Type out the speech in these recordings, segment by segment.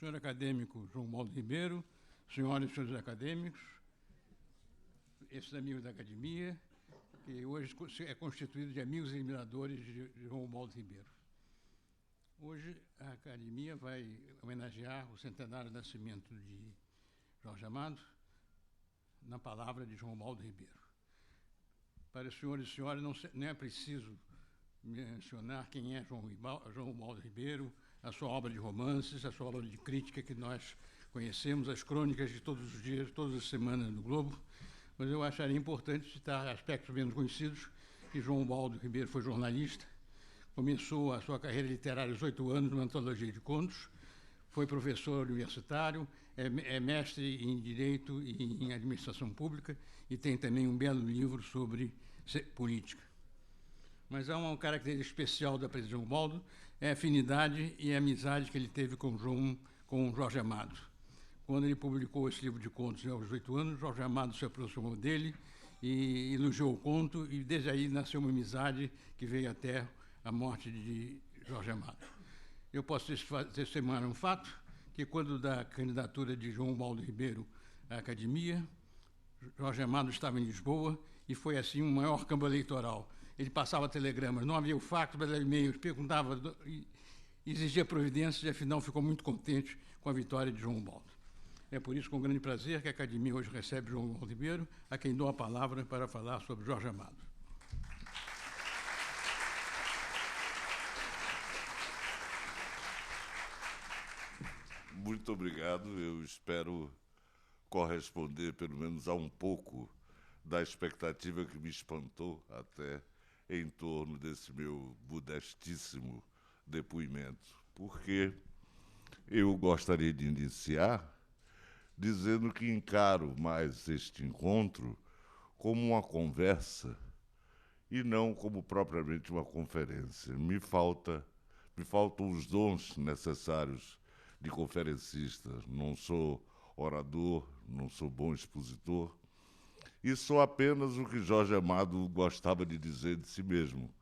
Senhor acadêmico João Baldo Ribeiro, senhoras e senhores acadêmicos, esses amigos da academia, que hoje é constituído de amigos e admiradores de João Baldo Ribeiro. Hoje a academia vai homenagear o centenário do nascimento de Jorge Amado na palavra de João Baldo Ribeiro. Para os senhores e senhoras, não é preciso mencionar quem é João Baldo Ribeiro, a sua obra de romances, a sua obra de crítica que nós conhecemos, as crônicas de todos os dias, todas as semanas no Globo, mas eu acharia importante citar aspectos menos conhecidos, que João Baldo Ribeiro foi jornalista, começou a sua carreira literária aos 8 anos numa antologia de contos, foi professor universitário, é mestre em Direito e em Administração Pública e tem também um belo livro sobre política. Mas há uma característica especial da presidência de João Baldo, é a afinidade e a amizade que ele teve com Jorge Amado. Quando ele publicou esse livro de contos aos 8 anos, Jorge Amado se aproximou dele e elogiou o conto, e desde aí nasceu uma amizade que veio até a morte de Jorge Amado. Eu posso testemunhar um fato, que quando da candidatura de João Baldo Ribeiro à academia, Jorge Amado estava em Lisboa e foi, assim, um maior campo eleitoral. Ele passava telegramas, não havia o fax, mas e-mails, perguntava, exigia providências e, afinal, ficou muito contente com a vitória de João Baldo. É por isso, com grande prazer, que a academia hoje recebe João Baldo Ribeiro, a quem dou a palavra para falar sobre Jorge Amado. Muito obrigado. Eu espero corresponder, pelo menos, a um pouco da expectativa que me espantou até em torno desse meu modestíssimo depoimento, porque eu gostaria de iniciar dizendo que encaro mais este encontro como uma conversa e não como propriamente uma conferência. Me faltam os dons necessários de conferencista. Não sou orador, não sou bom expositor, e sou apenas o que Jorge Amado gostava de dizer de si mesmo,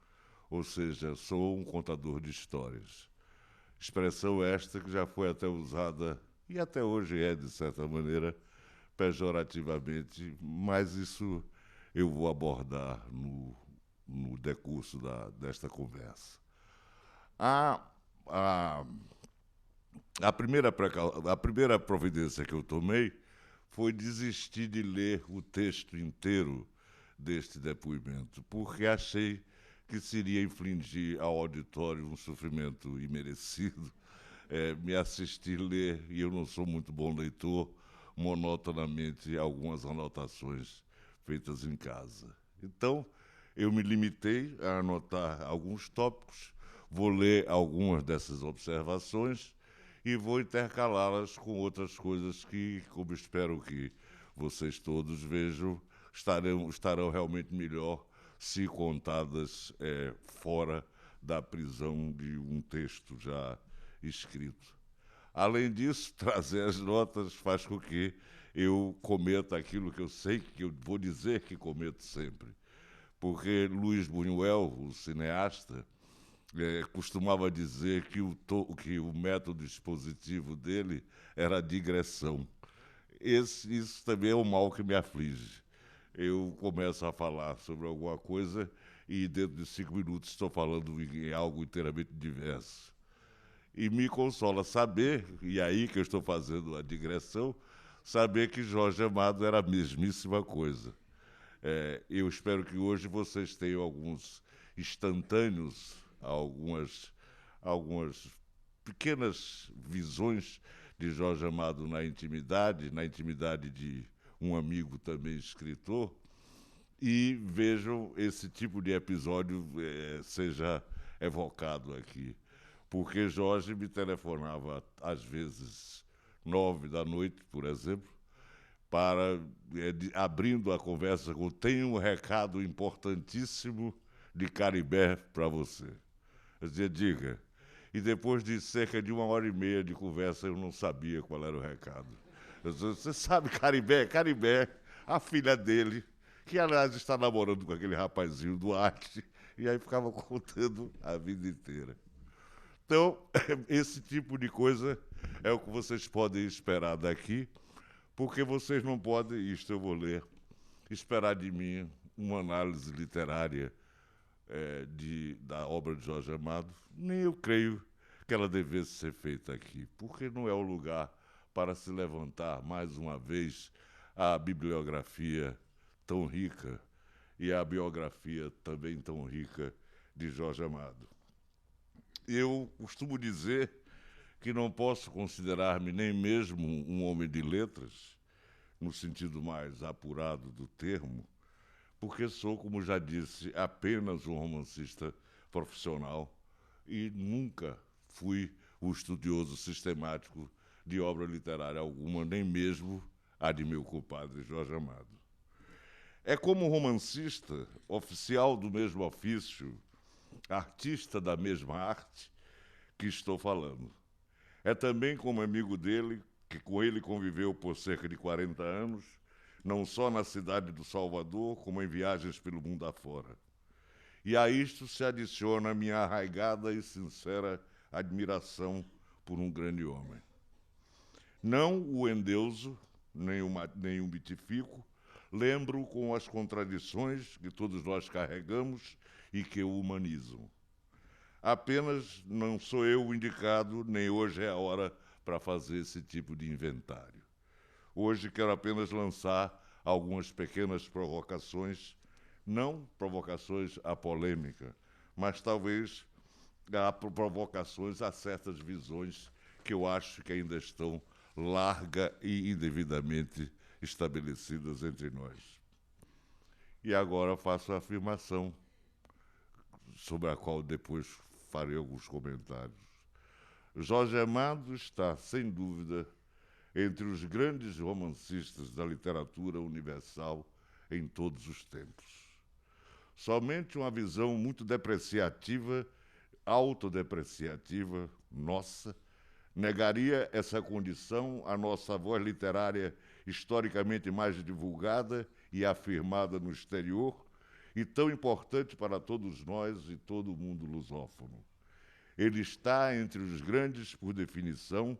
ou seja, sou um contador de histórias. Expressão esta que já foi até usada, e até hoje é, de certa maneira, pejorativamente, mas isso eu vou abordar no decurso desta conversa. A primeira providência que eu tomei foi desistir de ler o texto inteiro deste depoimento, porque achei que seria infligir ao auditório um sofrimento imerecido, me assistir ler, e eu não sou muito bom leitor, monotonamente algumas anotações feitas em casa. Então, eu me limitei a anotar alguns tópicos, vou ler algumas dessas observações e vou intercalá-las com outras coisas que, como espero que vocês todos vejam, estarão realmente melhor se contadas fora da prisão de um texto já escrito. Além disso, trazer as notas faz com que eu cometa aquilo que eu sei que eu vou dizer que cometo sempre. Porque Luiz Buñuel, o cineasta, costumava dizer que o método expositivo dele era a digressão. Isso também é um mal que me aflige. Eu começo a falar sobre alguma coisa e dentro de 5 minutos estou falando em algo inteiramente diverso. E me consola saber, e aí que eu estou fazendo a digressão, saber que Jorge Amado era a mesmíssima coisa. Eu espero que hoje vocês tenham alguns instantâneos, algumas pequenas visões de Jorge Amado na intimidade de um amigo também escritor, e vejam esse tipo de episódio seja evocado aqui. Porque Jorge me telefonava, às vezes, 9 da noite, por exemplo, abrindo a conversa com: tenho um recado importantíssimo de Caribé para você. Eu dizia: diga. E depois de cerca de 1h30 de conversa, eu não sabia qual era o recado. Eu dizia: você sabe Caribé? Caribé, a filha dele, que, aliás, está namorando com aquele rapazinho Duarte, e aí ficava contando a vida inteira. Então, esse tipo de coisa é o que vocês podem esperar daqui, porque vocês não podem, isto eu vou ler, esperar de mim uma análise literária da obra de Jorge Amado, nem eu creio que ela devesse ser feita aqui, porque não é o lugar para se levantar mais uma vez a bibliografia tão rica e a biografia também tão rica de Jorge Amado. Eu costumo dizer que não posso considerar-me nem mesmo um homem de letras, no sentido mais apurado do termo, porque sou, como já disse, apenas um romancista profissional e nunca fui o estudioso sistemático de obra literária alguma, nem mesmo a de meu compadre Jorge Amado. É como romancista, oficial do mesmo ofício, artista da mesma arte, que estou falando. É também como amigo dele, que com ele conviveu por cerca de 40 anos, não só na cidade do Salvador, como em viagens pelo mundo afora. E a isto se adiciona a minha arraigada e sincera admiração por um grande homem. Não o endeuso, nem o mitifico, lembro com as contradições que todos nós carregamos e que o humanizam. Apenas não sou eu o indicado, nem hoje é a hora para fazer esse tipo de inventário. Hoje quero apenas lançar algumas pequenas provocações, não provocações à polêmica, mas talvez provocações a certas visões que eu acho que ainda estão larga e indevidamente estabelecidas entre nós. E agora faço a afirmação, sobre a qual depois farei alguns comentários. Jorge Amado está, sem dúvida, entre os grandes romancistas da literatura universal em todos os tempos. Somente uma visão muito depreciativa, autodepreciativa, nossa, negaria essa condição à nossa voz literária historicamente mais divulgada e afirmada no exterior, e tão importante para todos nós e todo o mundo lusófono. Ele está entre os grandes por definição,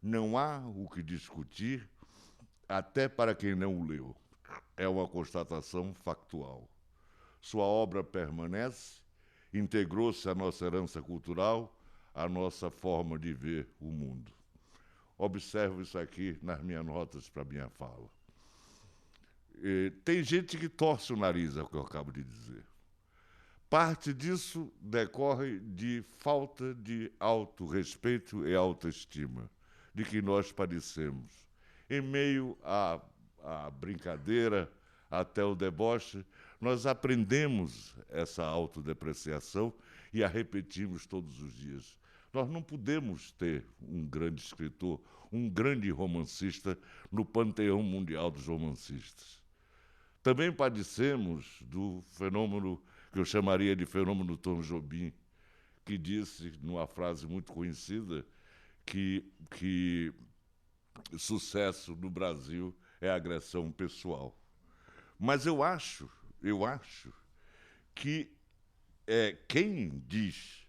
não há o que discutir, até para quem não o leu. É uma constatação factual. Sua obra permanece, integrou-se à nossa herança cultural, à nossa forma de ver o mundo. Observo isso aqui nas minhas notas para a minha fala. Tem gente que torce o nariz ao que eu acabo de dizer. Parte disso decorre de falta de autorrespeito e autoestima, de que nós padecemos. Em meio à brincadeira, até o deboche, nós aprendemos essa autodepreciação e a repetimos todos os dias. Nós não podemos ter um grande escritor, um grande romancista no panteão mundial dos romancistas. Também padecemos do fenômeno que eu chamaria de fenômeno Tom Jobim, que disse, numa frase muito conhecida, que sucesso no Brasil é agressão pessoal. Mas eu acho que quem diz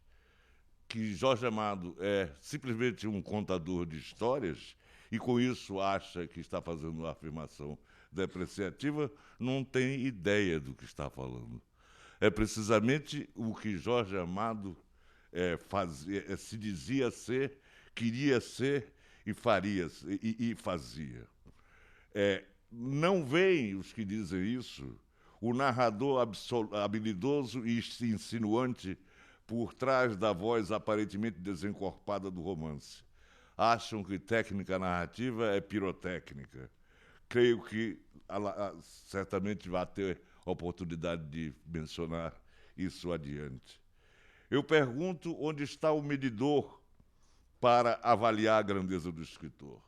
que Jorge Amado é simplesmente um contador de histórias e com isso acha que está fazendo uma afirmação depreciativa, não tem ideia do que está falando. É precisamente o que Jorge Amado se dizia ser, queria ser e faria e fazia. Não veem os que dizem isso, o narrador habilidoso e insinuante por trás da voz aparentemente desencorpada do romance. Acham que técnica narrativa é pirotécnica. Creio que certamente vai ter oportunidade de mencionar isso adiante. Eu pergunto onde está o medidor para avaliar a grandeza do escritor.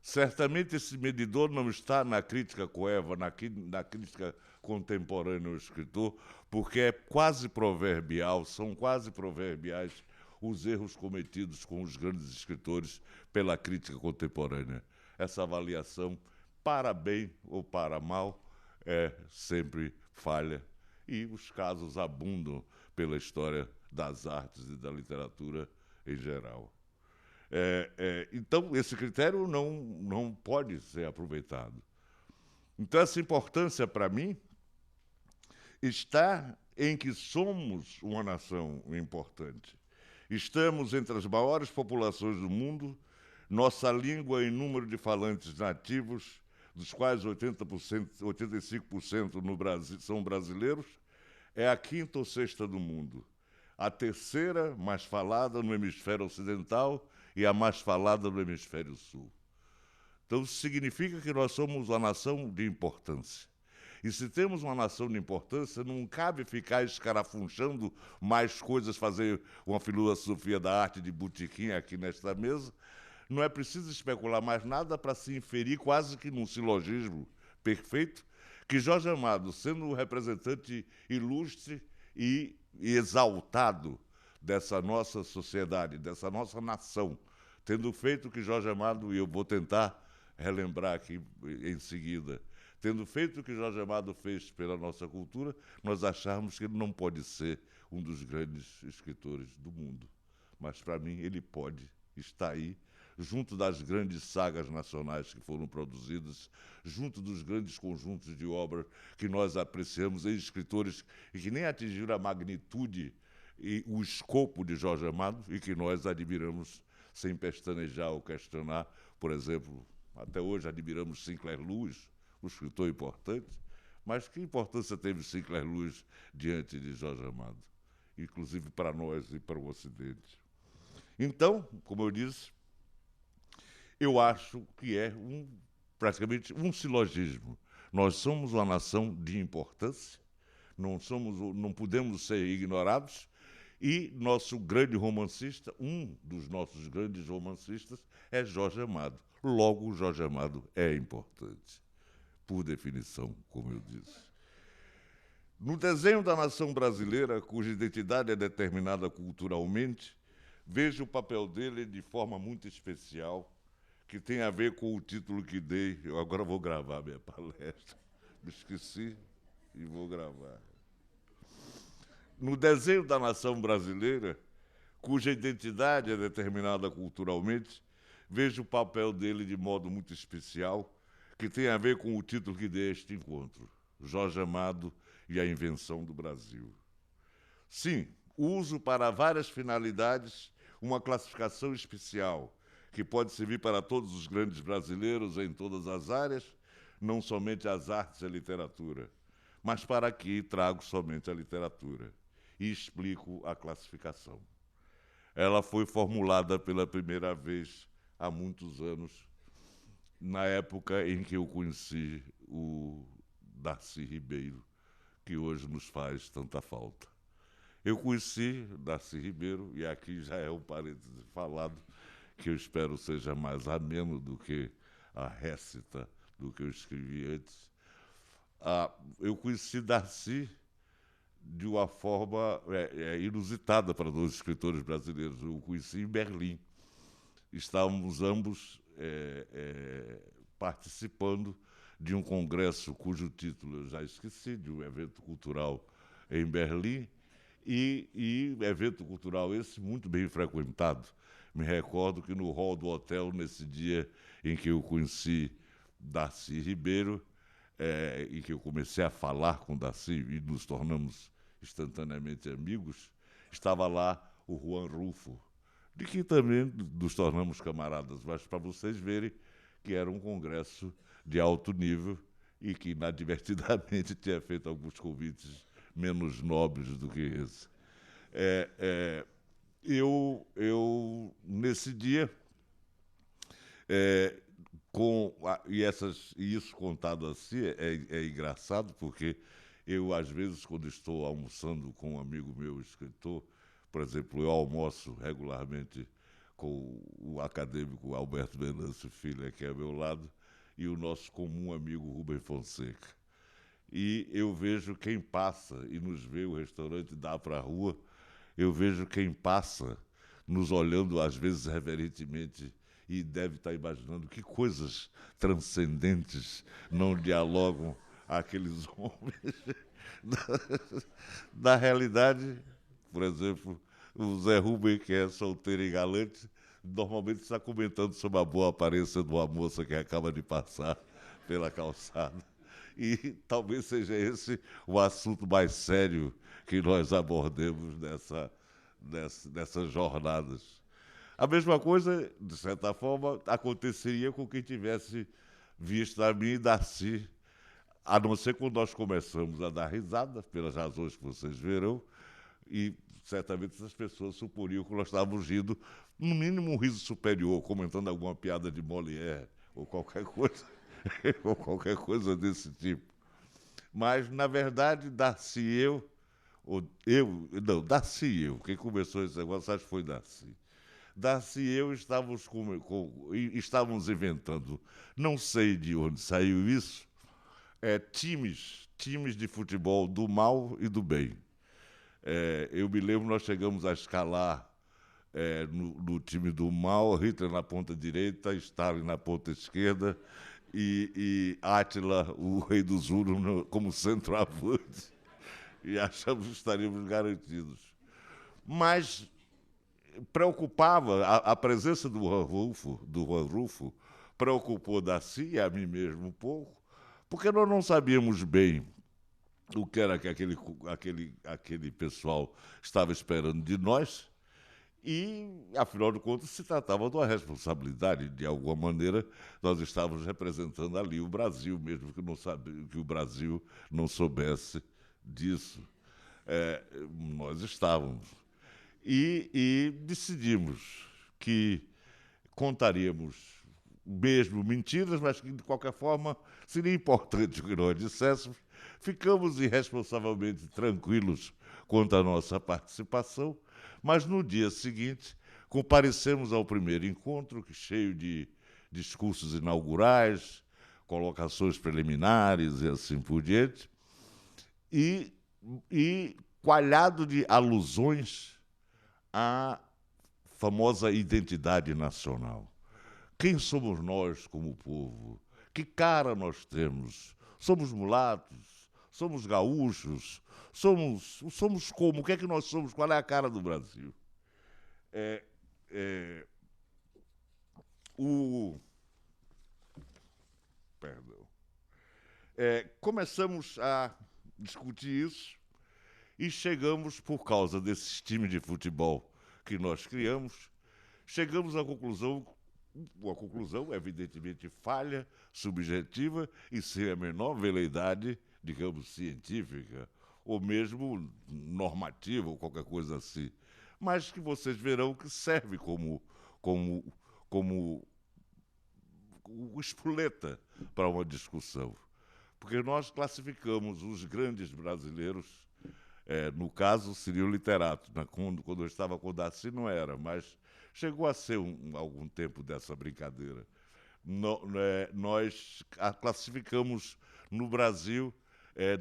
Certamente esse medidor não está na crítica coeva, na crítica contemporânea ao escritor, porque é quase proverbial, são quase proverbiais os erros cometidos com os grandes escritores pela crítica contemporânea. Essa avaliação, para bem ou para mal, é sempre falha, e os casos abundam pela história das artes e da literatura em geral. Então, esse critério não pode ser aproveitado. Então, essa importância, para mim, está em que somos uma nação importante. Estamos entre as maiores populações do mundo, nossa língua em número de falantes nativos, dos quais 85% no Brasil são brasileiros, é a quinta ou sexta do mundo. A terceira mais falada no hemisfério ocidental e a mais falada no hemisfério sul. Então, isso significa que nós somos uma nação de importância. E se temos uma nação de importância, não cabe ficar escarafunchando mais coisas, fazer uma filosofia da arte de botequim aqui nesta mesa. Não é preciso especular mais nada para se inferir, quase que num silogismo perfeito, que Jorge Amado, sendo um representante ilustre e exaltado dessa nossa sociedade, dessa nossa nação, tendo feito o que Jorge Amado, e eu vou tentar relembrar aqui em seguida, tendo feito o que Jorge Amado fez pela nossa cultura, nós acharmos que ele não pode ser um dos grandes escritores do mundo. Mas, para mim, ele pode estar aí, junto das grandes sagas nacionais que foram produzidas, junto dos grandes conjuntos de obra que nós apreciamos em escritores e que nem atingiram a magnitude e o escopo de Jorge Amado e que nós admiramos sem pestanejar ou questionar. Por exemplo, até hoje admiramos Sinclair Lewis, um escritor importante, mas que importância teve Sinclair Lewis diante de Jorge Amado, inclusive para nós e para o Ocidente? Então, como eu disse, eu acho que é praticamente um silogismo. Nós somos uma nação de importância, não podemos ser ignorados, e nosso grande romancista, um dos nossos grandes romancistas, é Jorge Amado. Logo, Jorge Amado é importante, por definição, como eu disse. No desenho da nação brasileira, cuja identidade é determinada culturalmente, vejo o papel dele de forma muito especial, que tem a ver com o título que dei. Eu agora vou gravar minha palestra. Me esqueci e vou gravar. No desenho da nação brasileira, cuja identidade é determinada culturalmente, vejo o papel dele de modo muito especial, que tem a ver com o título que dei a este encontro, Jorge Amado e a Invenção do Brasil. Sim, uso para várias finalidades uma classificação especial, que pode servir para todos os grandes brasileiros em todas as áreas, não somente as artes e a literatura, mas para aqui trago somente a literatura e explico a classificação. Ela foi formulada pela primeira vez há muitos anos, na época em que eu conheci o Darcy Ribeiro, que hoje nos faz tanta falta. Eu conheci Darcy Ribeiro, e aqui já é um parêntese falado, que eu espero seja mais ameno do que a récita do que eu escrevi antes. Eu conheci Darcy de uma forma inusitada para dois escritores brasileiros. Eu o conheci em Berlim. Estávamos ambos participando de um congresso cujo título eu já esqueci, de um evento cultural em Berlim, e evento cultural esse muito bem frequentado. Me recordo que no hall do hotel, nesse dia em que eu conheci Darcy Ribeiro, e que eu comecei a falar com Darcy e nos tornamos instantaneamente amigos, estava lá o Juan Rulfo, de que também nos tornamos camaradas, mas para vocês verem que era um congresso de alto nível e que inadvertidamente tinha feito alguns convites menos nobres do que esse. Nesse dia, e isso contado assim é engraçado, porque eu, às vezes, quando estou almoçando com um amigo meu, escritor, por exemplo, eu almoço regularmente com o acadêmico Alberto Venâncio Filho, aqui ao meu lado, e o nosso comum amigo Rubem Fonseca. E eu vejo quem passa e nos vê, o restaurante dá para a rua, eu vejo quem passa nos olhando, às vezes, reverentemente, e deve estar imaginando que coisas transcendentes não dialogam aqueles homens da realidade, por exemplo, O Zé Rubem, que é solteiro e galante, normalmente está comentando sobre a boa aparência de uma moça que acaba de passar pela calçada. E talvez seja esse o assunto mais sério que nós abordemos nessas jornadas. A mesma coisa, de certa forma, aconteceria com quem tivesse visto a mim e Darcy, a não ser quando nós começamos a dar risada, pelas razões que vocês verão, e certamente essas pessoas suporiam que nós estávamos rindo, no mínimo um riso superior, comentando alguma piada de Molière, ou qualquer coisa, ou qualquer coisa desse tipo. Mas, na verdade, Darcy e Darcy e eu, quem começou esse negócio, acho que foi Darcy. Darcy e eu estávamos inventando, não sei de onde saiu isso, times de futebol do mal e do bem. Eu me lembro, nós chegamos a escalar no time do mal, Hitler na ponta direita, Stalin na ponta esquerda e Átila, o rei do Zulu, como centroavante. E achamos que estaríamos garantidos. Mas preocupava, a presença do Juan Rulfo preocupou Darcy e a mim mesmo um pouco, porque nós não sabíamos bem o que era que aquele pessoal estava esperando de nós e, afinal de contas, se tratava de uma responsabilidade. De alguma maneira, nós estávamos representando ali o Brasil, mesmo que o Brasil não soubesse disso. Nós estávamos. E decidimos que contaríamos mesmo mentiras, mas que, de qualquer forma, seria importante que nós disséssemos. Ficamos irresponsavelmente tranquilos quanto à nossa participação, mas no dia seguinte comparecemos ao primeiro encontro, cheio de discursos inaugurais, colocações preliminares e assim por diante, e coalhado de alusões à famosa identidade nacional. Quem somos nós como povo? Que cara nós temos? Somos mulatos? Somos gaúchos? Somos como? O que é que nós somos? Qual é a cara do Brasil? Perdão. Começamos a discutir isso e chegamos, por causa desses times de futebol que nós criamos, chegamos à conclusão, uma conclusão evidentemente falha, subjetiva e sem a menor veleidade, digamos, científica, ou mesmo normativa, ou qualquer coisa assim, mas que vocês verão que serve como espoleta para uma discussão. Porque nós classificamos os grandes brasileiros, no caso seria o literato, né? Quando eu estava com o Darcy não era, mas chegou a ser algum tempo dessa brincadeira. Nós classificamos no Brasil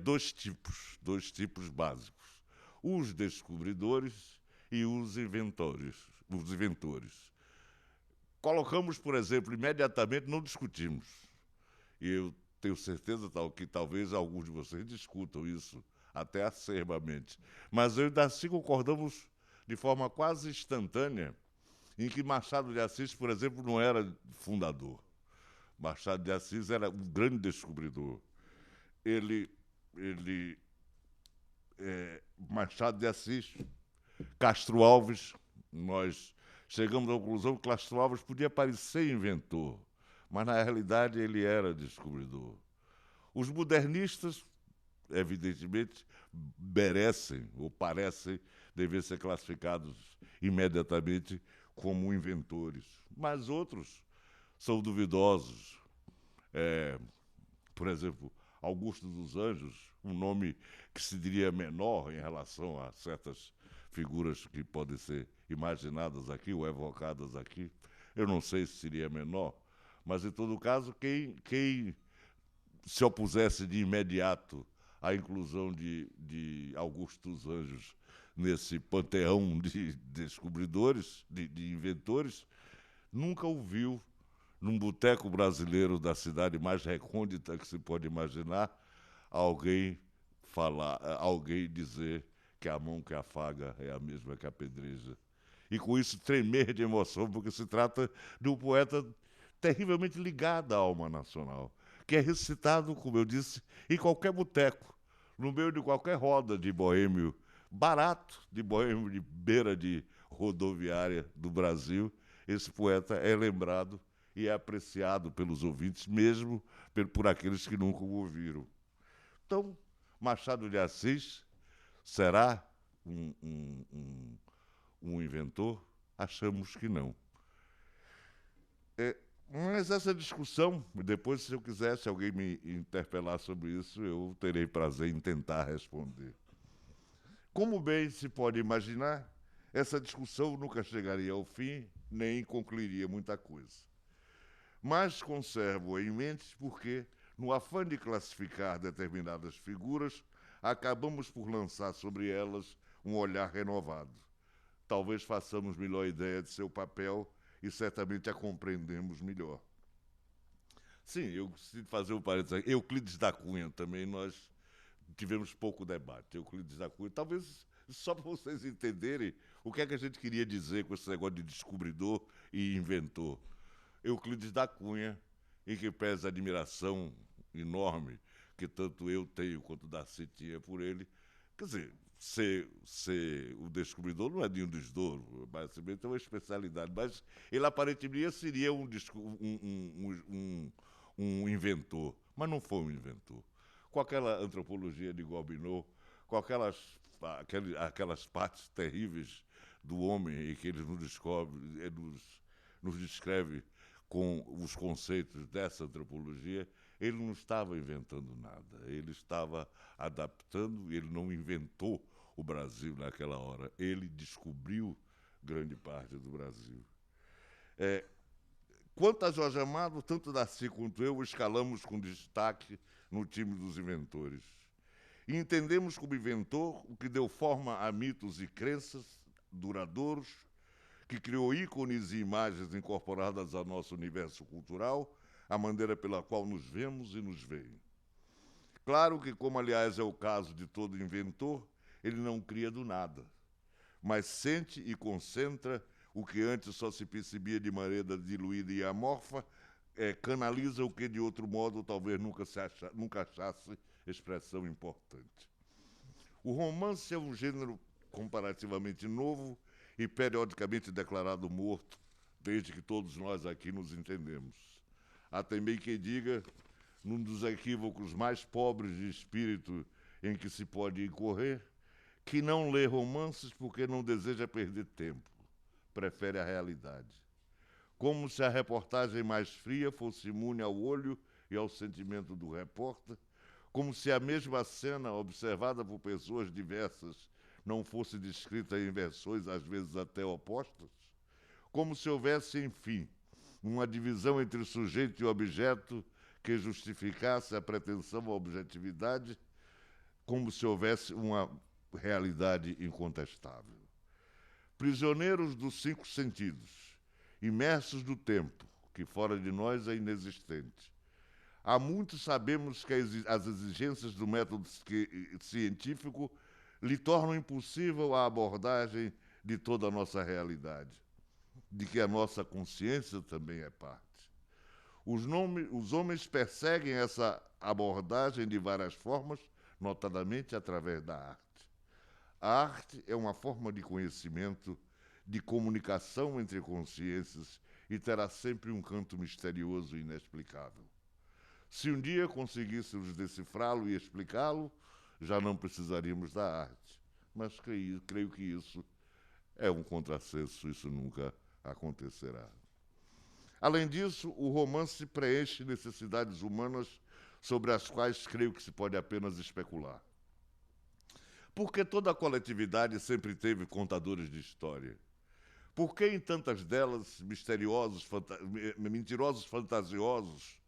dois tipos básicos: os descobridores e os inventores. Colocamos, por exemplo, imediatamente, não discutimos. E eu tenho certeza que talvez alguns de vocês discutam isso até acerbamente. Mas eu e Darcy concordamos de forma quase instantânea em que Machado de Assis, por exemplo, não era fundador. Machado de Assis era um grande descobridor. Machado de Assis, Castro Alves, nós chegamos à conclusão que Castro Alves podia parecer inventor, mas na realidade ele era descobridor. Os modernistas, evidentemente, merecem ou parecem dever ser classificados imediatamente como inventores, mas outros são duvidosos. Por exemplo, Augusto dos Anjos, um nome que se diria menor em relação a certas figuras que podem ser imaginadas aqui ou evocadas aqui. Eu não sei se seria menor, mas, em todo caso, quem se opusesse de imediato à inclusão de Augusto dos Anjos nesse panteão de descobridores, de inventores, nunca ouviu, num boteco brasileiro da cidade mais recôndita que se pode imaginar, alguém dizer que a mão que afaga é a mesma que apedreja. E com isso tremer de emoção, porque se trata de um poeta terrivelmente ligado à alma nacional, que é recitado, como eu disse, em qualquer boteco, no meio de qualquer roda de boêmio barato, de boêmio de beira de rodoviária do Brasil. Esse poeta é lembrado e é apreciado pelos ouvintes, mesmo por aqueles que nunca o ouviram. Então, Machado de Assis será um inventor? Achamos que não. Mas essa discussão, depois, se eu quiser, se alguém me interpelar sobre isso, eu terei prazer em tentar responder. Como bem se pode imaginar, essa discussão nunca chegaria ao fim, nem concluiria muita coisa. Mas conservo em mente porque, no afã de classificar determinadas figuras, acabamos por lançar sobre elas um olhar renovado. Talvez façamos melhor ideia de seu papel e certamente a compreendemos melhor. Sim, eu preciso fazer um parênteses aqui. Euclides da Cunha também nós tivemos pouco debate. Euclides da Cunha, talvez só para vocês entenderem o que é que a gente queria dizer com esse negócio de descobridor e inventor. Euclides da Cunha, em que pesa a admiração enorme que tanto eu tenho quanto Darcy tinha por ele. Quer dizer, ser o descobridor não é nenhum desdouro, basicamente é uma especialidade, mas ele aparentemente seria um inventor, mas não foi um inventor. Com aquela antropologia de Gobineau, com aquelas partes terríveis do homem e que ele nos descreve com os conceitos dessa antropologia, ele não estava inventando nada, ele estava adaptando, ele não inventou o Brasil naquela hora, ele descobriu grande parte do Brasil. Quanto a Jorge Amado, tanto Darcy quanto eu escalamos com destaque no time dos inventores. E entendemos como inventor o que deu forma a mitos e crenças duradouros, que criou ícones e imagens incorporadas ao nosso universo cultural, a maneira pela qual nos vemos e nos veem. Claro que, como aliás é o caso de todo inventor, ele não cria do nada, mas sente e concentra o que antes só se percebia de maneira diluída e amorfa, canaliza o que de outro modo talvez nunca achasse expressão importante. O romance é um gênero comparativamente novo e periodicamente declarado morto, desde que todos nós aqui nos entendemos. Há também quem diga, num dos equívocos mais pobres de espírito em que se pode incorrer, que não lê romances porque não deseja perder tempo, prefere a realidade. Como se a reportagem mais fria fosse imune ao olho e ao sentimento do repórter, como se a mesma cena, observada por pessoas diversas, não fosse descrita em versões às vezes até opostas, como se houvesse, enfim, uma divisão entre sujeito e objeto que justificasse a pretensão à objetividade, como se houvesse uma realidade incontestável. Prisioneiros dos 5 sentidos, imersos no tempo, que fora de nós é inexistente. Há muito sabemos que as exigências do método científico lhe tornam impossível a abordagem de toda a nossa realidade, de que a nossa consciência também é parte. Os homens perseguem essa abordagem de várias formas, notadamente através da arte. A arte é uma forma de conhecimento, de comunicação entre consciências e terá sempre um canto misterioso e inexplicável. Se um dia conseguíssemos decifrá-lo e explicá-lo, já não precisaríamos da arte. Mas creio que isso é um contrassenso, isso nunca acontecerá. Além disso, o romance preenche necessidades humanas sobre as quais creio que se pode apenas especular. Porque toda a coletividade sempre teve contadores de história? Por que em tantas delas, mentirosos, fantasiosos,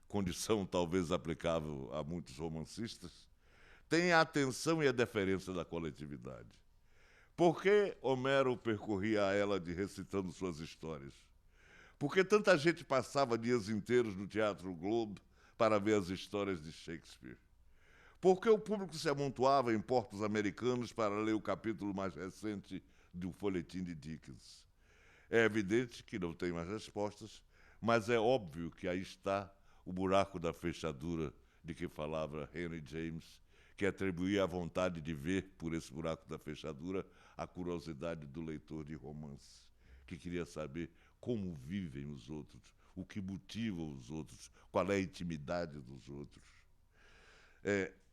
condição talvez aplicável a muitos romancistas, têm a atenção e a deferência da coletividade? Por que Homero percorria a Hélade recitando suas histórias? Por que tanta gente passava dias inteiros no Teatro Globo para ver as histórias de Shakespeare? Porque o público se amontoava em portos americanos para ler o capítulo mais recente do folhetim de Dickens? É evidente que não tem mais respostas, mas é óbvio que aí está o buraco da fechadura de que falava Henry James, que atribuía a vontade de ver, por esse buraco da fechadura, a curiosidade do leitor de romance, que queria saber como vivem os outros, o que motiva os outros, qual é a intimidade dos outros.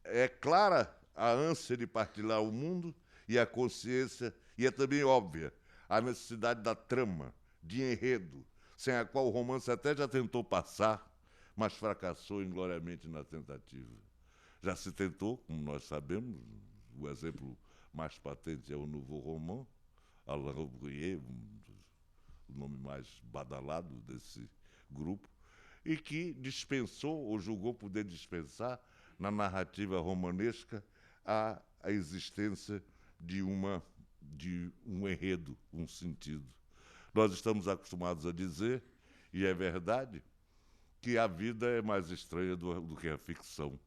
É clara a ânsia de partilhar o mundo e a consciência, e é também óbvia a necessidade da trama, de enredo, sem a qual o romance até já tentou passar, mas fracassou ingloriamente na tentativa. Já se tentou, como nós sabemos, o exemplo mais patente é o Nouveau Roman, Alain Brouillet, o nome mais badalado desse grupo, e que dispensou, ou julgou poder dispensar, na narrativa romanesca, a existência de um enredo, um sentido. Nós estamos acostumados a dizer, e é verdade, que a vida é mais estranha do que a ficção.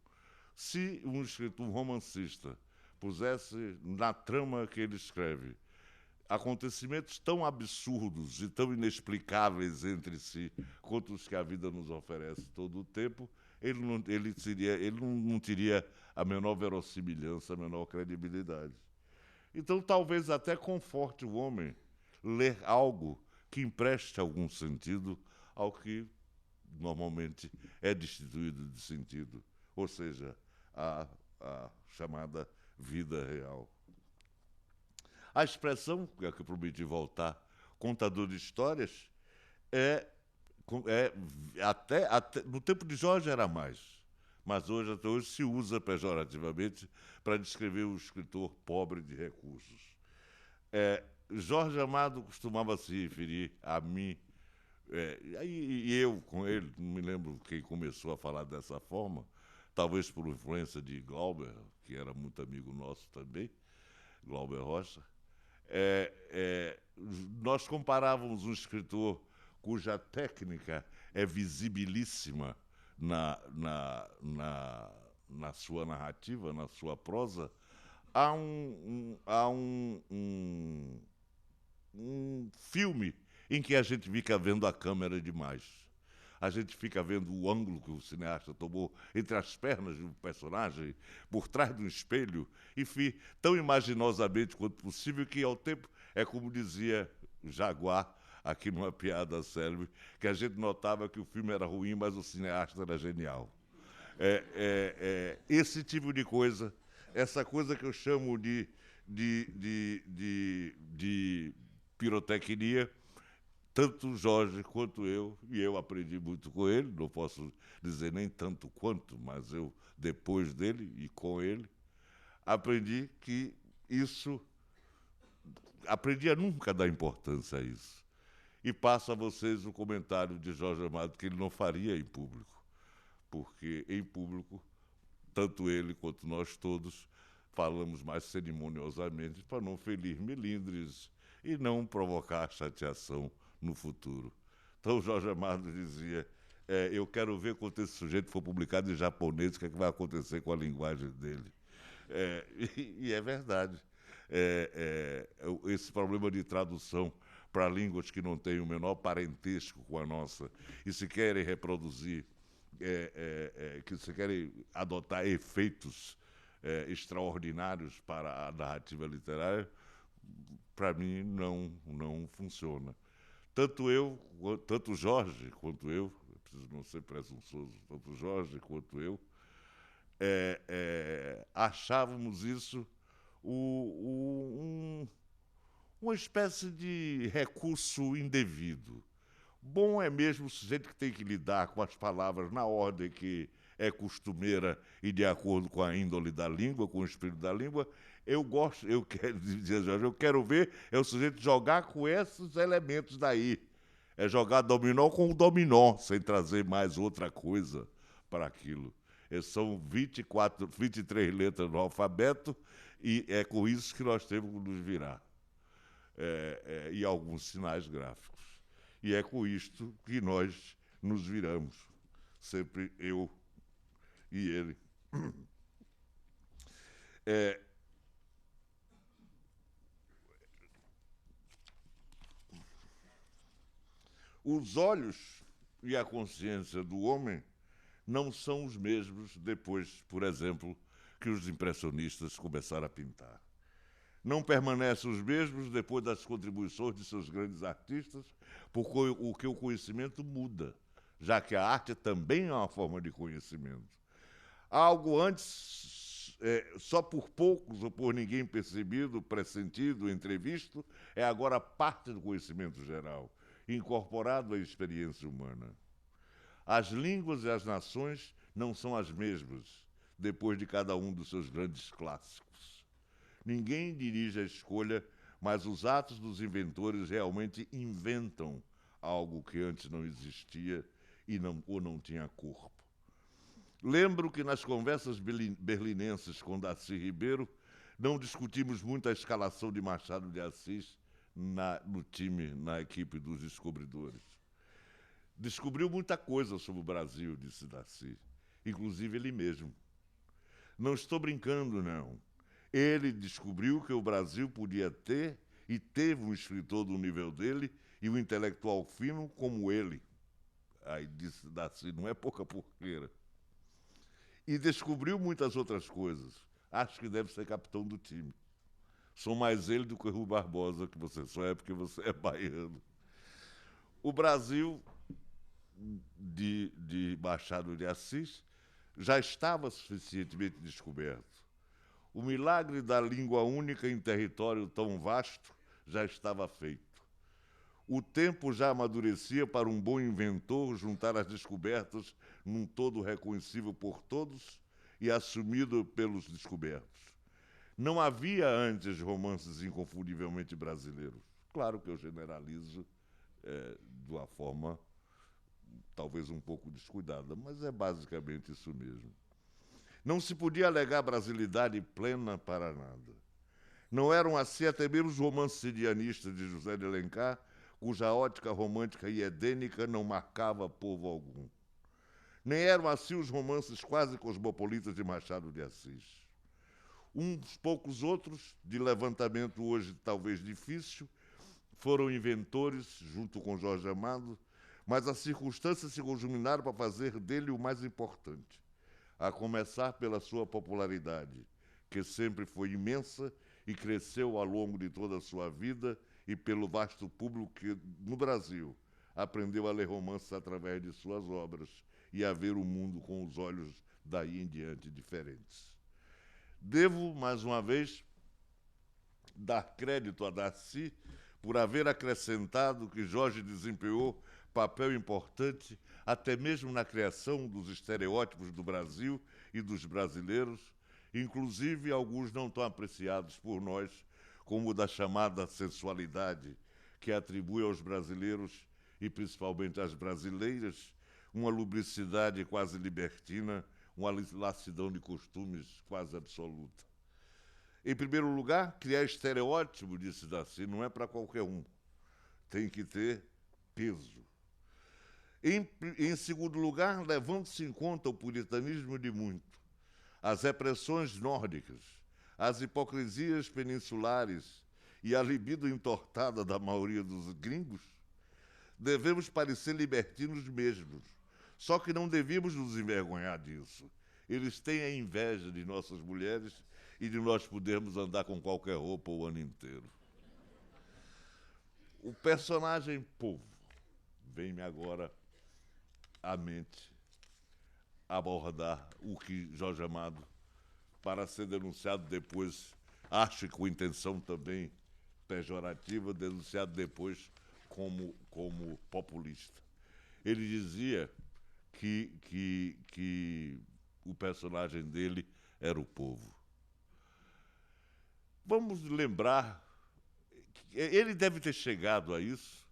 Se um escritor, um romancista, pusesse na trama que ele escreve acontecimentos tão absurdos e tão inexplicáveis entre si quanto os que a vida nos oferece todo o tempo, ele não teria a menor verossimilhança, a menor credibilidade. Então, talvez até conforte o homem ler algo que empreste algum sentido ao que normalmente é destituído de sentido, ou seja, a chamada vida real. A expressão, que é que eu prometi voltar, contador de histórias, até no tempo de Jorge era mais, mas até hoje se usa pejorativamente para descrever o escritor pobre de recursos. Jorge Amado costumava se referir a mim, e eu com ele, não me lembro quem começou a falar dessa forma, talvez por influência de Glauber, que era muito amigo nosso também, Glauber Rocha. Nós comparávamos um escritor cuja técnica é visibilíssima na sua narrativa, na sua prosa, a um filme em que a gente fica vendo a câmera demais. A gente fica vendo o ângulo que o cineasta tomou entre as pernas do personagem, por trás do espelho, enfim, tão imaginosamente quanto possível, que ao tempo é como dizia Jaguar, aqui numa piada célebre, que a gente notava que o filme era ruim, mas o cineasta era genial. Esse tipo de coisa, essa coisa que eu chamo de pirotecnia, tanto Jorge quanto eu, e eu aprendi muito com ele, não posso dizer nem tanto quanto, mas eu, depois dele e com ele, aprendi que isso, aprendi a nunca dar importância a isso. E passo a vocês o comentário de Jorge Amado, que ele não faria em público, porque em público, tanto ele quanto nós todos, falamos mais cerimoniosamente para não ferir melindres e não provocar chateação no futuro. Então, Jorge Amado dizia, eu quero ver quando esse sujeito for publicado em japonês, o que é que vai acontecer com a linguagem dele. E é verdade. Esse problema de tradução para línguas que não têm o menor parentesco com a nossa e se querem reproduzir, que se querem adotar efeitos extraordinários para a narrativa literária, para mim não funciona. Tanto Jorge quanto eu, preciso não ser presunçoso, tanto Jorge quanto eu, achávamos isso uma espécie de recurso indevido. Bom é mesmo o sujeito que tem que lidar com as palavras na ordem que é costumeira e de acordo com a índole da língua, com o espírito da língua. Eu quero ver o sujeito jogar com esses elementos daí. É jogar dominó com o dominó, sem trazer mais outra coisa para aquilo. São 23 letras no alfabeto e é com isso que nós temos que nos virar. E alguns sinais gráficos. E é com isto que nós nos viramos. Sempre eu e ele. Os olhos e a consciência do homem não são os mesmos depois, por exemplo, que os impressionistas começaram a pintar. Não permanecem os mesmos depois das contribuições de seus grandes artistas, porque o conhecimento muda, já que a arte também é uma forma de conhecimento. Algo antes, só por poucos ou por ninguém percebido, pressentido, entrevisto, é agora parte do conhecimento geral, incorporado à experiência humana. As línguas e as nações não são as mesmas, depois de cada um dos seus grandes clássicos. Ninguém dirige a escolha, mas os atos dos inventores realmente inventam algo que antes não existia ou não tinha corpo. Lembro que nas conversas berlinenses com Darcy Ribeiro, não discutimos muito a escalação de Machado de Assis no time, na equipe dos descobridores. Descobriu muita coisa sobre o Brasil, disse Darcy, inclusive ele mesmo. Não estou brincando, não. Ele descobriu que o Brasil podia ter e teve um escritor do nível dele e um intelectual fino como ele. Aí disse Darcy, não é pouca porqueira. E descobriu muitas outras coisas. Acho que deve ser capitão do time. Sou mais ele do que o Rui Barbosa, que você só é porque você é baiano. O Brasil de Machado de Assis já estava suficientemente descoberto. O milagre da língua única em território tão vasto já estava feito. O tempo já amadurecia para um bom inventor juntar as descobertas num todo reconhecível por todos e assumido pelos descobertos. Não havia antes romances inconfundivelmente brasileiros. Claro que eu generalizo de uma forma talvez um pouco descuidada, mas é basicamente isso mesmo. Não se podia alegar brasilidade plena para nada. Não eram assim até mesmo os romances sirianistas de José de Alencar, cuja ótica romântica e edênica não marcava povo algum. Nem eram assim os romances quase cosmopolitas de Machado de Assis. Uns poucos outros, de levantamento hoje talvez difícil, foram inventores, junto com Jorge Amado, mas as circunstâncias se conjuminaram para fazer dele o mais importante, a começar pela sua popularidade, que sempre foi imensa e cresceu ao longo de toda a sua vida, e pelo vasto público que, no Brasil, aprendeu a ler romances através de suas obras e a ver o mundo com os olhos daí em diante diferentes. Devo, mais uma vez, dar crédito a Darcy por haver acrescentado que Jorge desempenhou papel importante até mesmo na criação dos estereótipos do Brasil e dos brasileiros, inclusive alguns não tão apreciados por nós, como o da chamada sensualidade, que atribui aos brasileiros, e principalmente às brasileiras, uma lubricidade quase libertina, uma lassidão de costumes quase absoluta. Em primeiro lugar, criar estereótipo, disse Darcy, não é para qualquer um. Tem que ter peso. Em segundo lugar, levando-se em conta o puritanismo de muito, as repressões nórdicas, as hipocrisias peninsulares e a libido entortada da maioria dos gringos, devemos parecer libertinos mesmos. Só que não devíamos nos envergonhar disso. Eles têm a inveja de nossas mulheres e de nós podermos andar com qualquer roupa o ano inteiro. O personagem povo vem-me agora à mente abordar o que Jorge Amado, para ser denunciado depois, acho que com intenção também pejorativa, denunciado depois como populista. Ele dizia que o personagem dele era o povo. Vamos lembrar, ele deve ter chegado a isso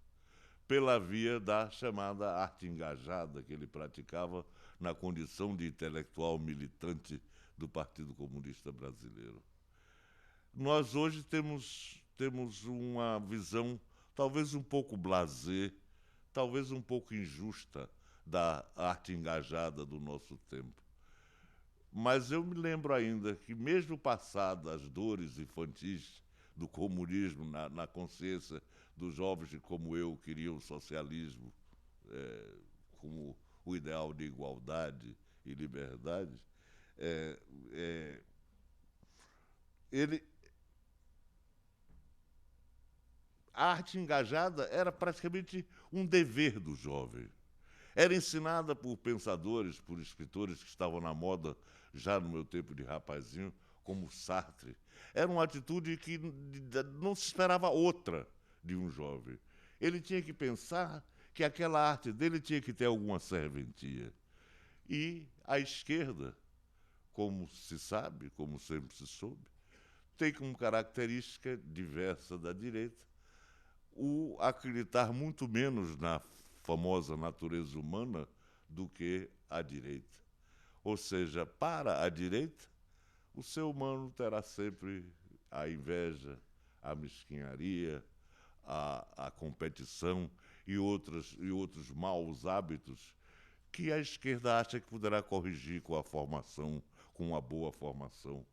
pela via da chamada arte engajada que ele praticava na condição de intelectual militante do Partido Comunista Brasileiro. Nós hoje temos uma visão talvez um pouco blasé, talvez um pouco injusta da arte engajada do nosso tempo. Mas eu me lembro ainda que, mesmo passadas as dores infantis do comunismo na consciência dos jovens que, como eu, queriam o socialismo como o ideal de igualdade e liberdade, é, é, ele, a arte engajada era praticamente um dever do jovem. Era ensinada por pensadores, por escritores que estavam na moda já no meu tempo de rapazinho, como Sartre. Era uma atitude que não se esperava outra de um jovem. Ele tinha que pensar que aquela arte dele tinha que ter alguma serventia. E a esquerda, como se sabe, como sempre se soube, tem como característica diversa da direita o acreditar muito menos na famosa natureza humana do que a direita. Ou seja, para a direita, o ser humano terá sempre a inveja, a mesquinharia, a competição e outros maus hábitos que a esquerda acha que poderá corrigir com a formação, com uma boa formação,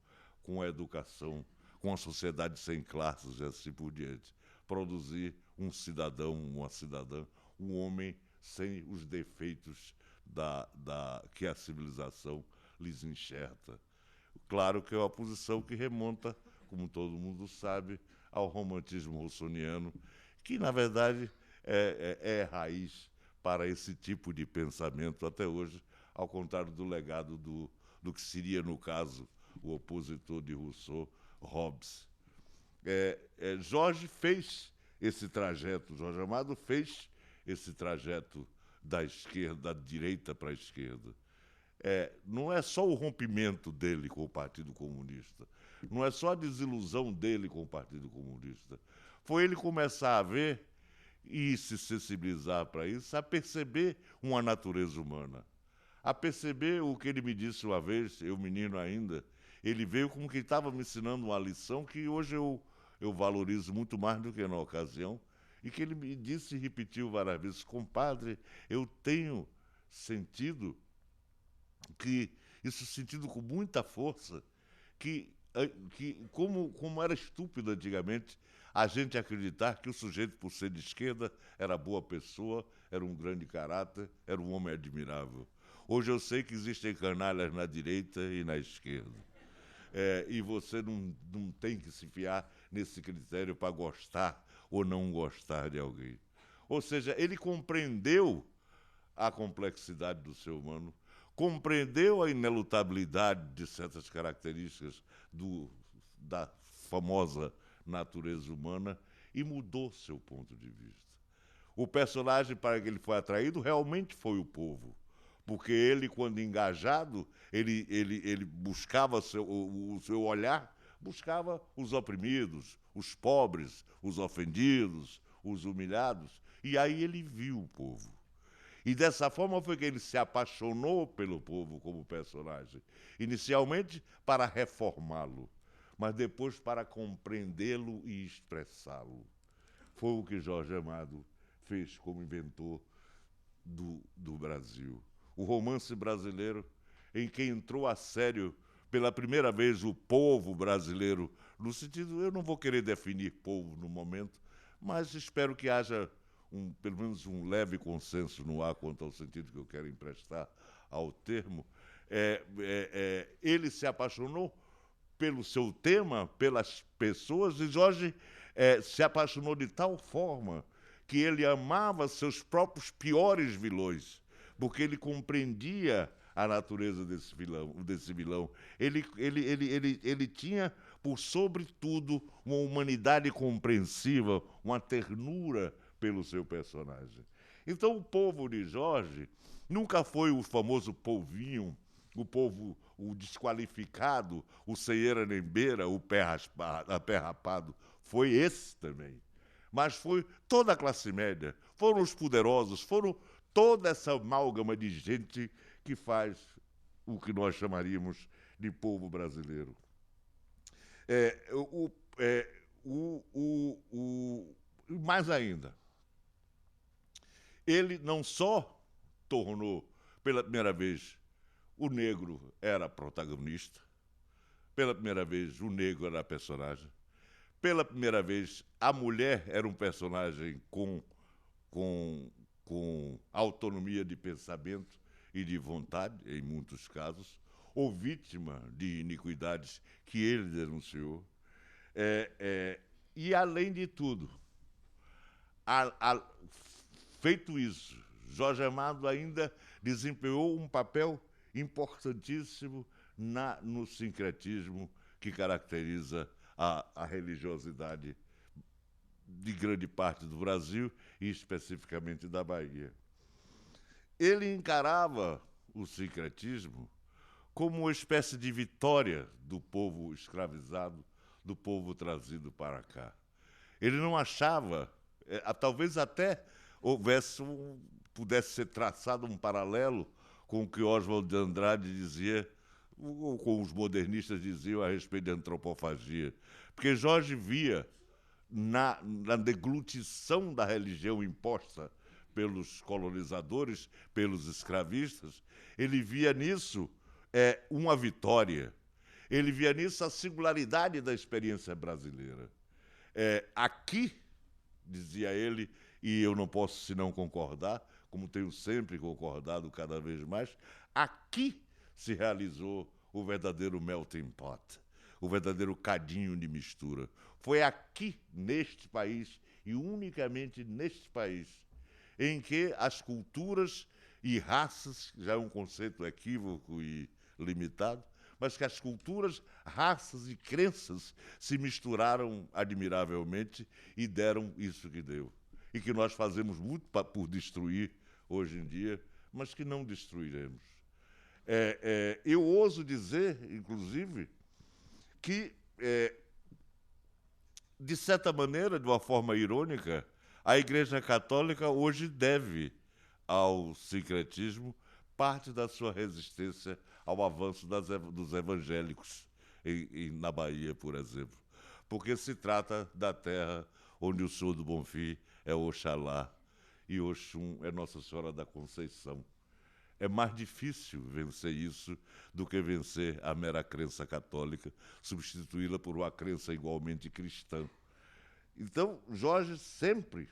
com a educação, com a sociedade sem classes e assim por diante. Produzir um cidadão, uma cidadã, um homem sem os defeitos que a civilização lhes enxerta. Claro que é uma posição que remonta, como todo mundo sabe, ao romantismo russoniano, que, na verdade, é raiz para esse tipo de pensamento até hoje, ao contrário do legado do que seria, no caso, o opositor de Rousseau, Hobbes. Jorge fez esse trajeto, Jorge Amado fez esse trajeto da esquerda, da direita para a esquerda. Não é só o rompimento dele com o Partido Comunista, não é só a desilusão dele com o Partido Comunista. Foi ele começar a ver e se sensibilizar para isso, a perceber uma natureza humana, a perceber o que ele me disse uma vez, eu menino ainda. Ele veio como que estava me ensinando uma lição que hoje eu valorizo muito mais do que na ocasião, e que ele me disse e repetiu várias vezes: compadre, eu tenho sentido que, isso sentido com muita força, que como era estúpido antigamente a gente acreditar que o sujeito, por ser de esquerda, era boa pessoa, era um grande caráter, era um homem admirável. Hoje eu sei que existem canalhas na direita e na esquerda. E você não tem que se fiar nesse critério para gostar ou não gostar de alguém. Ou seja, ele compreendeu a complexidade do ser humano, compreendeu a inelutabilidade de certas características da famosa natureza humana e mudou seu ponto de vista. O personagem para que ele foi atraído realmente foi o povo, porque ele, quando engajado, ele buscava o seu olhar, buscava os oprimidos, os pobres, os ofendidos, os humilhados, e aí ele viu o povo. E dessa forma foi que ele se apaixonou pelo povo como personagem. Inicialmente para reformá-lo, mas depois para compreendê-lo e expressá-lo. Foi o que Jorge Amado fez como inventor do Brasil. O romance brasileiro, em que entrou a sério pela primeira vez o povo brasileiro, no sentido, eu não vou querer definir povo no momento, mas espero que haja pelo menos um leve consenso no ar quanto ao sentido que eu quero emprestar ao termo. Ele se apaixonou pelo seu tema, pelas pessoas, e Jorge se apaixonou de tal forma que ele amava seus próprios piores vilões, porque ele compreendia a natureza desse vilão. Ele tinha, por sobre tudo, uma humanidade compreensiva, uma ternura pelo seu personagem. Então, o povo de Jorge nunca foi o famoso polvinho, o povo, o desqualificado, o ceieira nembeira, o pé rapado. Foi esse também. Mas foi toda a classe média, foram os poderosos, foram toda essa amálgama de gente que faz o que nós chamaríamos de povo brasileiro. Mais ainda, ele não só tornou, pela primeira vez, o negro era protagonista. Pela primeira vez, o negro era personagem. Pela primeira vez, a mulher era um personagem com autonomia de pensamento e de vontade, em muitos casos, ou vítima de iniquidades que ele denunciou. E, além de tudo, feito isso, Jorge Amado ainda desempenhou um papel importantíssimo no sincretismo que caracteriza a religiosidade de grande parte do Brasil e especificamente da Bahia. Ele encarava o sincretismo como uma espécie de vitória do povo escravizado, do povo trazido para cá. Ele não achava, talvez até pudesse ser traçado um paralelo com o que Oswald de Andrade dizia, ou com os modernistas diziam a respeito de antropofagia. Porque Jorge via na deglutição da religião imposta pelos colonizadores, pelos escravistas, ele via nisso uma vitória. Ele via nisso a singularidade da experiência brasileira. Aqui, dizia ele, e eu não posso senão concordar, como tenho sempre concordado cada vez mais, aqui se realizou o verdadeiro melting pot, o verdadeiro cadinho de mistura. Foi aqui, neste país, e unicamente neste país, em que as culturas e raças, já é um conceito equívoco e limitado, mas que as culturas, raças e crenças se misturaram admiravelmente e deram isso que deu. E que nós fazemos muito por destruir hoje em dia, mas que não destruiremos. Eu ouso dizer, inclusive, que, de certa maneira, de uma forma irônica, a Igreja Católica hoje deve ao sincretismo parte da sua resistência ao avanço dos evangélicos na Bahia, por exemplo. Porque se trata da terra onde o Senhor do Bonfim é Oxalá e Oxum é Nossa Senhora da Conceição. É mais difícil vencer isso do que vencer a mera crença católica, substituí-la por uma crença igualmente cristã. Então, Jorge sempre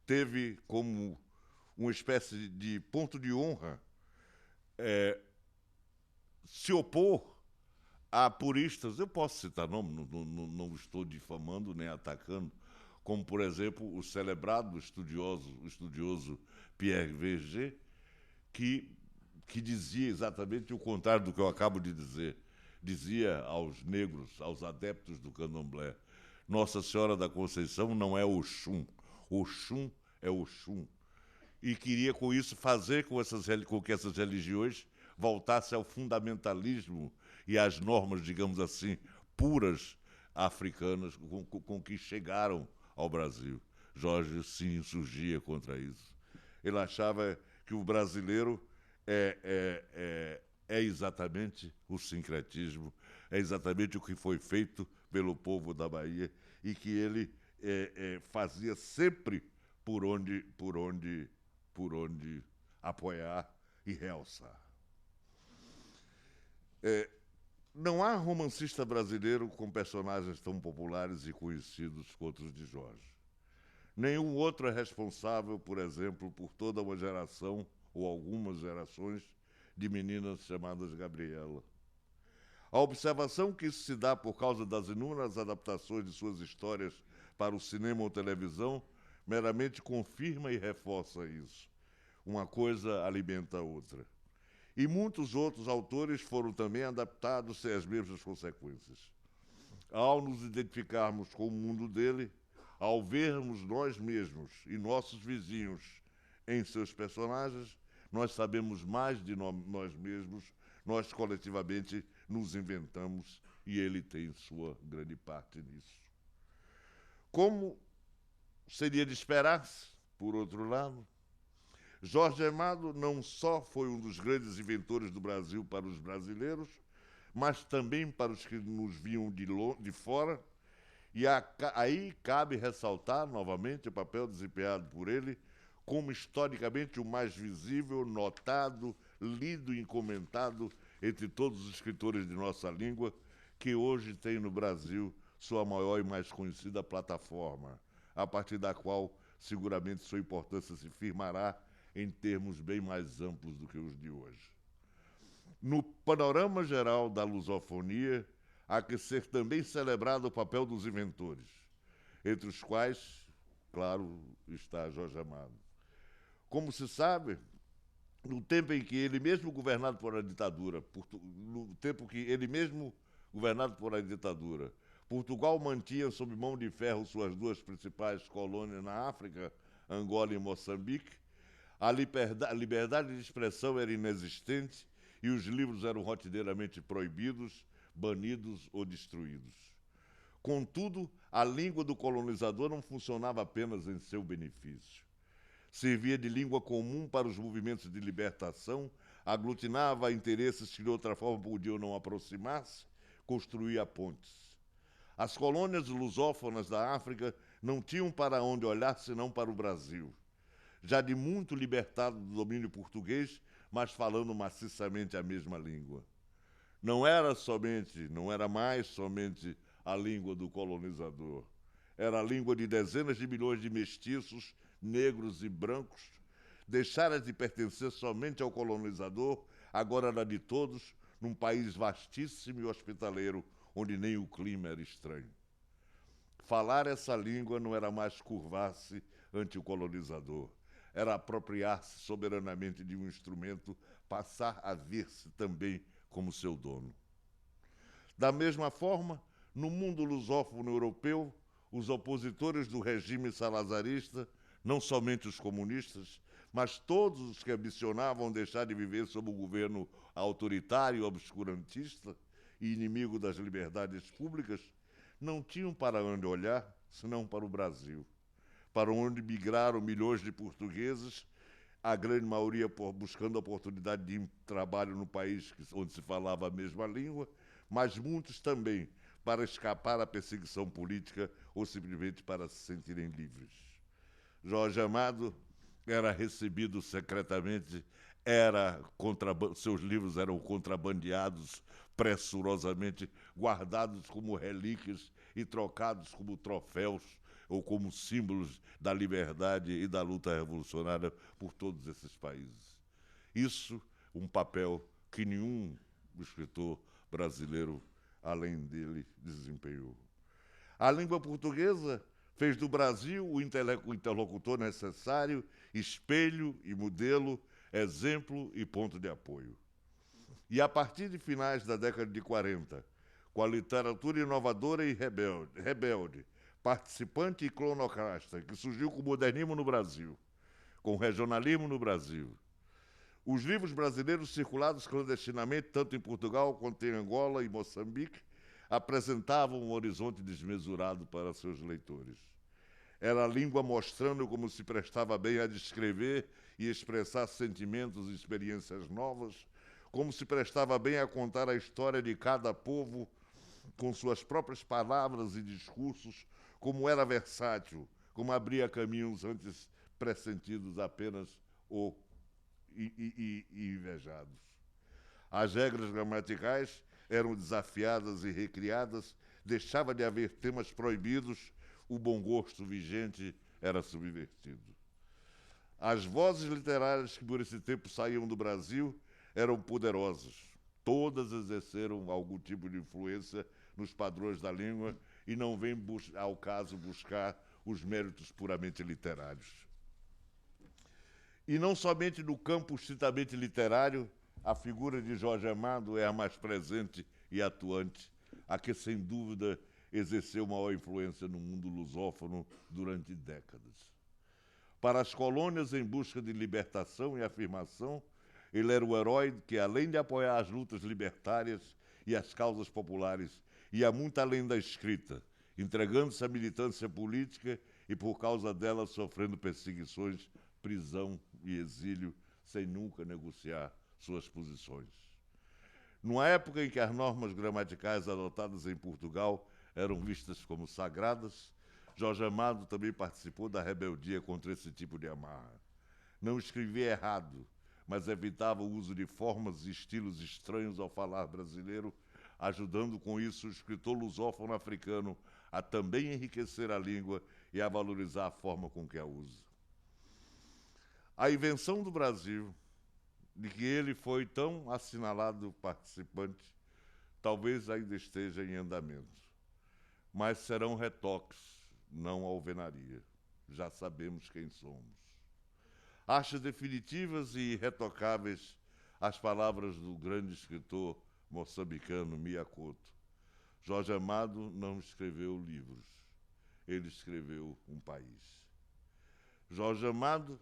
teve como uma espécie de ponto de honra se opor a puristas, eu posso citar nome, não estou difamando nem atacando, como, por exemplo, o celebrado estudioso Pierre Verger, que dizia exatamente o contrário do que eu acabo de dizer. Dizia aos negros, aos adeptos do candomblé, Nossa Senhora da Conceição não é Oxum, Oxum é Oxum. E queria, com isso, fazer com que essas religiões voltassem ao fundamentalismo e às normas, digamos assim, puras africanas com que chegaram ao Brasil. Jorge se insurgia contra isso. Ele achava que o brasileiro é exatamente o sincretismo, é exatamente o que foi feito pelo povo da Bahia e que ele fazia sempre por onde apoiar e realçar. Não há romancista brasileiro com personagens tão populares e conhecidos quanto os de Jorge. Nenhum outro é responsável, por exemplo, por toda uma geração ou algumas gerações de meninas chamadas Gabriela. A observação que isso se dá por causa das inúmeras adaptações de suas histórias para o cinema ou televisão meramente confirma e reforça isso. Uma coisa alimenta a outra. E muitos outros autores foram também adaptados sem as mesmas consequências. Ao nos identificarmos com o mundo dele, ao vermos nós mesmos e nossos vizinhos em seus personagens, nós sabemos mais de nós mesmos, nós coletivamente nos inventamos e ele tem sua grande parte nisso. Como seria de esperar-se, por outro lado, Jorge Amado não só foi um dos grandes inventores do Brasil para os brasileiros, mas também para os que nos viam de fora, e aí cabe ressaltar novamente o papel desempenhado por ele como historicamente o mais visível, notado, lido e comentado entre todos os escritores de nossa língua, que hoje tem no Brasil sua maior e mais conhecida plataforma, a partir da qual seguramente sua importância se firmará em termos bem mais amplos do que os de hoje. No panorama geral da lusofonia, há que ser também celebrado o papel dos inventores, entre os quais, claro, está Jorge Amado. Como se sabe, no tempo em que ele mesmo governado por a ditadura, Portugal mantinha sob mão de ferro suas duas principais colônias na África, Angola e Moçambique, a liberdade de expressão era inexistente e os livros eram rotineiramente proibidos, banidos ou destruídos. Contudo, a língua do colonizador não funcionava apenas em seu benefício. Servia de língua comum para os movimentos de libertação, aglutinava interesses que de outra forma podiam não aproximar-se, construía pontes. As colônias lusófonas da África não tinham para onde olhar senão para o Brasil, já de muito libertado do domínio português, mas falando maciçamente a mesma língua. Não era mais somente a língua do colonizador. Era a língua de dezenas de milhões de mestiços, negros e brancos. Deixara de pertencer somente ao colonizador, agora era de todos, num país vastíssimo e hospitaleiro, onde nem o clima era estranho. Falar essa língua não era mais curvar-se ante o colonizador, era apropriar-se soberanamente de um instrumento, passar a ver-se também como seu dono. Da mesma forma, no mundo lusófono europeu, os opositores do regime salazarista, não somente os comunistas, mas todos os que ambicionavam deixar de viver sob o governo autoritário, obscurantista e inimigo das liberdades públicas, não tinham para onde olhar, senão para o Brasil, para onde migraram milhões de portugueses, a grande maioria buscando a oportunidade de trabalho no país onde se falava a mesma língua, mas muitos também para escapar à perseguição política ou simplesmente para se sentirem livres. Jorge Amado era recebido secretamente, seus livros eram contrabandeados, pressurosamente guardados como relíquias e trocados como troféus ou como símbolos da liberdade e da luta revolucionária por todos esses países. Isso, um papel que nenhum escritor brasileiro, além dele, desempenhou. A língua portuguesa fez do Brasil o interlocutor necessário, espelho e modelo, exemplo e ponto de apoio. E a partir de finais da década de 40, com a literatura inovadora e rebelde, participante e cronocrasta, que surgiu com o modernismo no Brasil, com o regionalismo no Brasil, os livros brasileiros circulados clandestinamente, tanto em Portugal quanto em Angola e Moçambique, apresentavam um horizonte desmesurado para seus leitores. Era a língua mostrando como se prestava bem a descrever e expressar sentimentos e experiências novas, como se prestava bem a contar a história de cada povo com suas próprias palavras e discursos, como era versátil, como abria caminhos antes pressentidos apenas ou invejados. As regras gramaticais eram desafiadas e recriadas, deixava de haver temas proibidos, o bom gosto vigente era subvertido. As vozes literárias que por esse tempo saíam do Brasil eram poderosas. Todas exerceram algum tipo de influência nos padrões da língua e não vem ao caso buscar os méritos puramente literários. E não somente no campo estritamente literário, a figura de Jorge Amado é a mais presente e atuante, a que, sem dúvida, exerceu maior influência no mundo lusófono durante décadas. Para as colônias em busca de libertação e afirmação, ele era o herói que, além de apoiar as lutas libertárias e as causas populares, ia muito além da escrita, entregando-se à militância política e, por causa dela, sofrendo perseguições, prisão e exílio, sem nunca negociar suas posições. Numa época em que as normas gramaticais adotadas em Portugal eram vistas como sagradas, Jorge Amado também participou da rebeldia contra esse tipo de amarra. Não escrevia errado, mas evitava o uso de formas e estilos estranhos ao falar brasileiro, ajudando com isso o escritor lusófono africano a também enriquecer a língua e a valorizar a forma com que a usa. A invenção do Brasil, de que ele foi tão assinalado participante, talvez ainda esteja em andamento. Mas serão retoques, não alvenaria. Já sabemos quem somos. Acha definitivas e irretocáveis as palavras do grande escritor moçambicano Mia Couto. Jorge Amado não escreveu livros, ele escreveu um país. Jorge Amado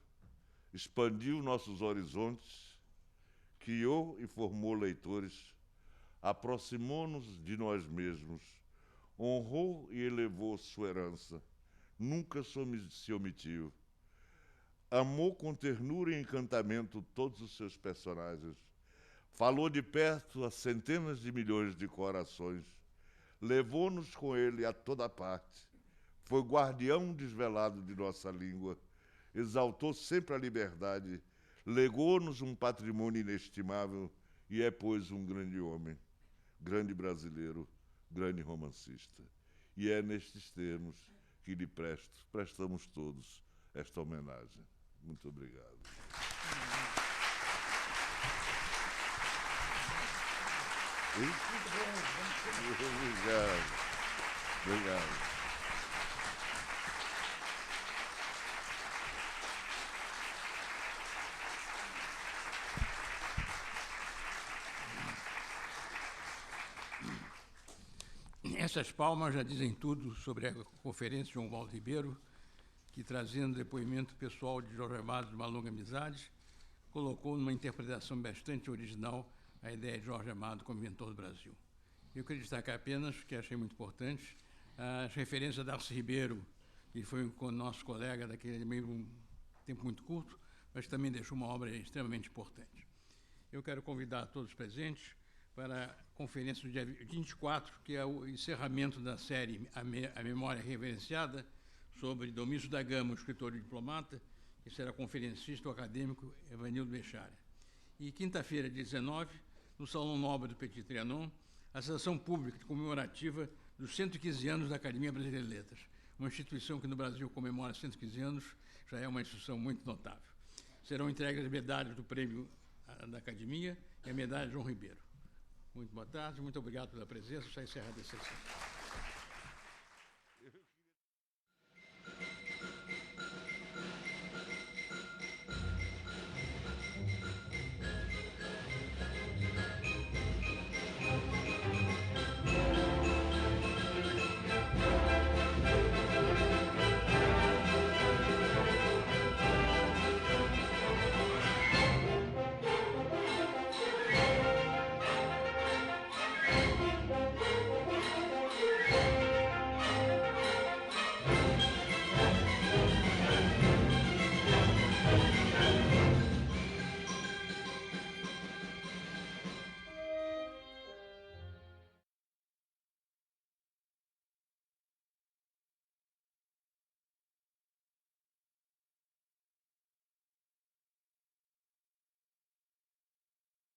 expandiu nossos horizontes, criou e formou leitores, aproximou-nos de nós mesmos, honrou e elevou sua herança, nunca se omitiu, amou com ternura e encantamento todos os seus personagens, falou de perto a centenas de milhões de corações, levou-nos com ele a toda parte, foi guardião desvelado de nossa língua, exaltou sempre a liberdade, legou-nos um patrimônio inestimável e é, pois, um grande homem, grande brasileiro, grande romancista. E é nestes termos que lhe prestamos todos esta homenagem. Muito obrigado. Obrigado. Obrigado. Essas palmas já dizem tudo sobre a conferência de João Waldo Ribeiro, que, trazendo depoimento pessoal de Jorge Amado de uma longa amizade, colocou numa interpretação bastante original a ideia de Jorge Amado como inventor do Brasil. Eu queria destacar apenas, que achei muito importante, as referências a Darcy Ribeiro, que foi nosso colega daquele meio tempo muito curto, mas também deixou uma obra extremamente importante. Eu quero convidar todos os presentes para a conferência do dia 24, que é o encerramento da série A Memória Reverenciada, sobre Domício da Gama, o escritor e diplomata, que será conferencista o acadêmico Evanildo Beccaria. E quinta-feira, 19, no Salão Nobre do Petit Trianon, a sessão pública comemorativa dos 115 anos da Academia Brasileira de Letras, uma instituição que no Brasil comemora 115 anos, já é uma instituição muito notável. Serão entregues as medalhas do prêmio da Academia e a medalha de João Ribeiro. Muito boa tarde, muito obrigado pela presença. Está encerrada a sessão.